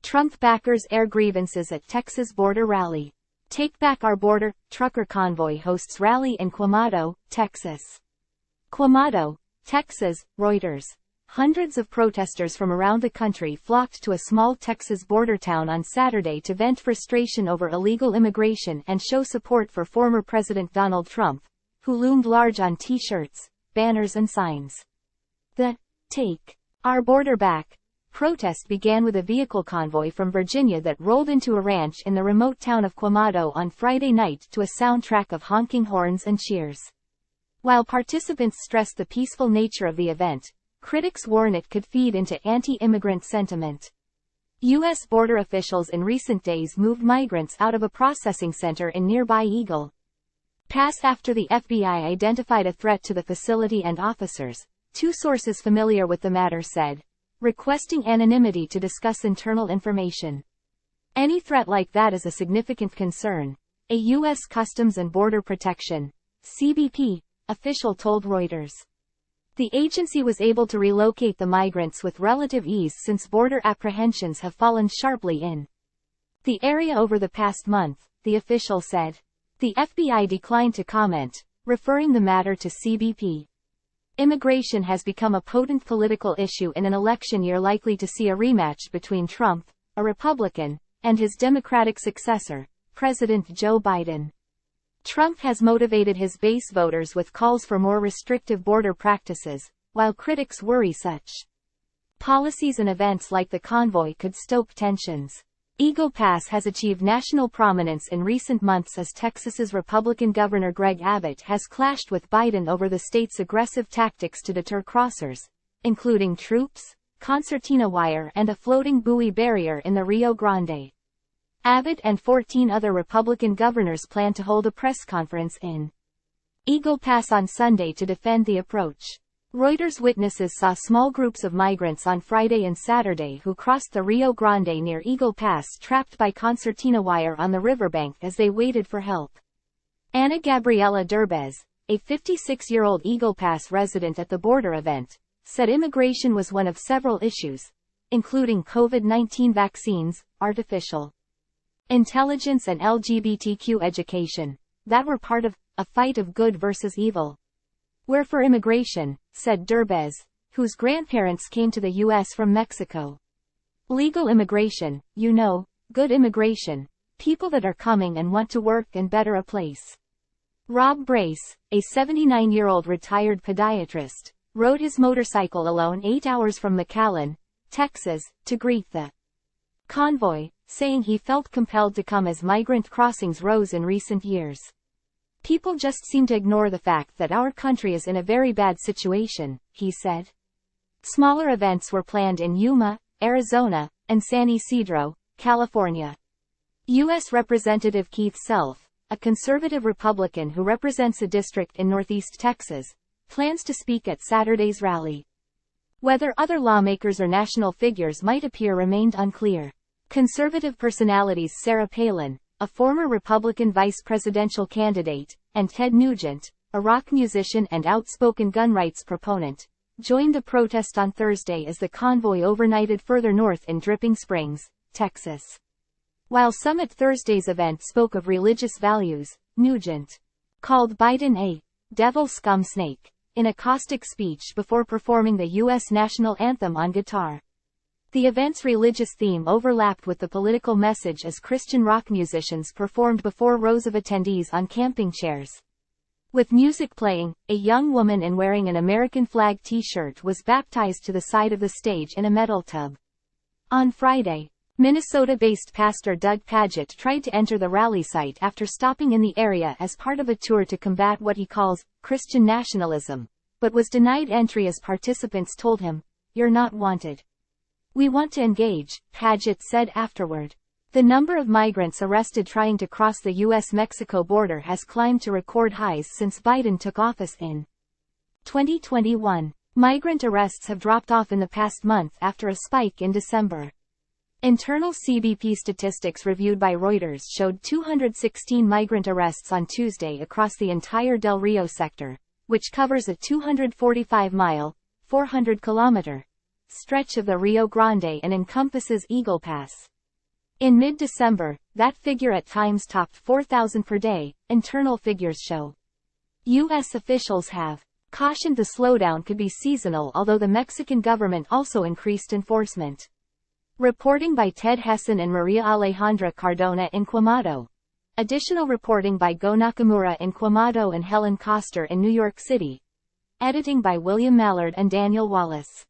Trump backers air grievances at Texas border rally. Take Back Our Border, trucker convoy hosts rally in Quemado, Texas. Quemado, Texas, Reuters. Hundreds of protesters from around the country flocked to a small Texas border town on Saturday to vent frustration over illegal immigration and show support for former President Donald Trump, who loomed large on T-shirts, banners and signs. The Take Our Border Back protest began with a vehicle convoy from Virginia that rolled into a ranch in the remote town of Quemado on Friday night to a soundtrack of honking horns and cheers. While participants stressed the peaceful nature of the event, critics warn it could feed into anti-immigrant sentiment. U.S. border officials in recent days moved migrants out of a processing center in nearby Eagle Pass after the FBI identified a threat to the facility and officers, two sources familiar with the matter said, requesting anonymity to discuss internal information. Any threat like that is a significant concern, a U.S. Customs and Border Protection (CBP) official told Reuters. The agency was able to relocate the migrants with relative ease since border apprehensions have fallen sharply in the area over the past month, the official said. The FBI declined to comment, referring the matter to CBP. Immigration has become a potent political issue in an election year likely to see a rematch between Trump, a Republican, and his Democratic successor, President Joe Biden. Trump has motivated his base voters with calls for more restrictive border practices, while critics worry such policies and events like the convoy could stoke tensions. Eagle Pass has achieved national prominence in recent months as Texas's Republican Governor Greg Abbott has clashed with Biden over the state's aggressive tactics to deter crossers, including troops, concertina wire and a floating buoy barrier in the Rio Grande. Abbott and 14 other Republican governors plan to hold a press conference in Eagle Pass on Sunday to defend the approach. Reuters witnesses saw small groups of migrants on Friday and Saturday who crossed the Rio Grande near Eagle Pass trapped by concertina wire on the riverbank as they waited for help. Ana Gabriela Derbez, a 56-year-old Eagle Pass resident at the border event, said immigration was one of several issues, including COVID-19 vaccines, artificial intelligence and LGBTQ education, that were part of a fight of good versus evil. We're for immigration, said Derbez, whose grandparents came to the U.S. from Mexico. Legal immigration, you know, good immigration, people that are coming and want to work and better a place. Rob Brace, a 79-year-old retired podiatrist, rode his motorcycle alone 8 hours from McAllen, Texas, to greet the convoy, saying he felt compelled to come as migrant crossings rose in recent years. People just seem to ignore the fact that our country is in a very bad situation, he said. Smaller events were planned in Yuma, Arizona, and San Ysidro, California. U.S. Representative Keith Self, a conservative Republican who represents a district in Northeast Texas, plans to speak at Saturday's rally. Whether other lawmakers or national figures might appear remained unclear. Conservative personalities Sarah Palin, a former Republican vice presidential candidate, and Ted Nugent, a rock musician and outspoken gun rights proponent, joined the protest on Thursday as the convoy overnighted further north in Dripping Springs, Texas. While some at Thursday's event spoke of religious values, Nugent called Biden a devil scum snake in a caustic speech before performing the U.S. national anthem on guitar. The event's religious theme overlapped with the political message as Christian rock musicians performed before rows of attendees on camping chairs. With music playing, a young woman in wearing an American flag t-shirt was baptized to the side of the stage in a metal tub. On Friday, Minnesota-based pastor Doug Pagitt tried to enter the rally site after stopping in the area as part of a tour to combat what he calls Christian nationalism, but was denied entry as participants told him, "You're not wanted." "We want to engage," Pagitt said afterward. The number of migrants arrested trying to cross the U.S.-Mexico border has climbed to record highs since Biden took office in 2021. Migrant arrests have dropped off in the past month after a spike in December. Internal CBP statistics reviewed by Reuters showed 216 migrant arrests on Tuesday across the entire Del Rio sector, which covers a 245-mile, 400-kilometer stretch of the Rio Grande and encompasses Eagle Pass, In mid-December, that figure at times topped 4,000 per day, internal figures show. U.S. officials have cautioned the slowdown could be seasonal, although the Mexican government also increased enforcement. Reporting by Ted Hesson and Maria Alejandra Cardona in Quemado. Additional reporting by Go Nakamura in Quemado and Helen Koster in New York City. Editing by William Mallard and Daniel Wallace.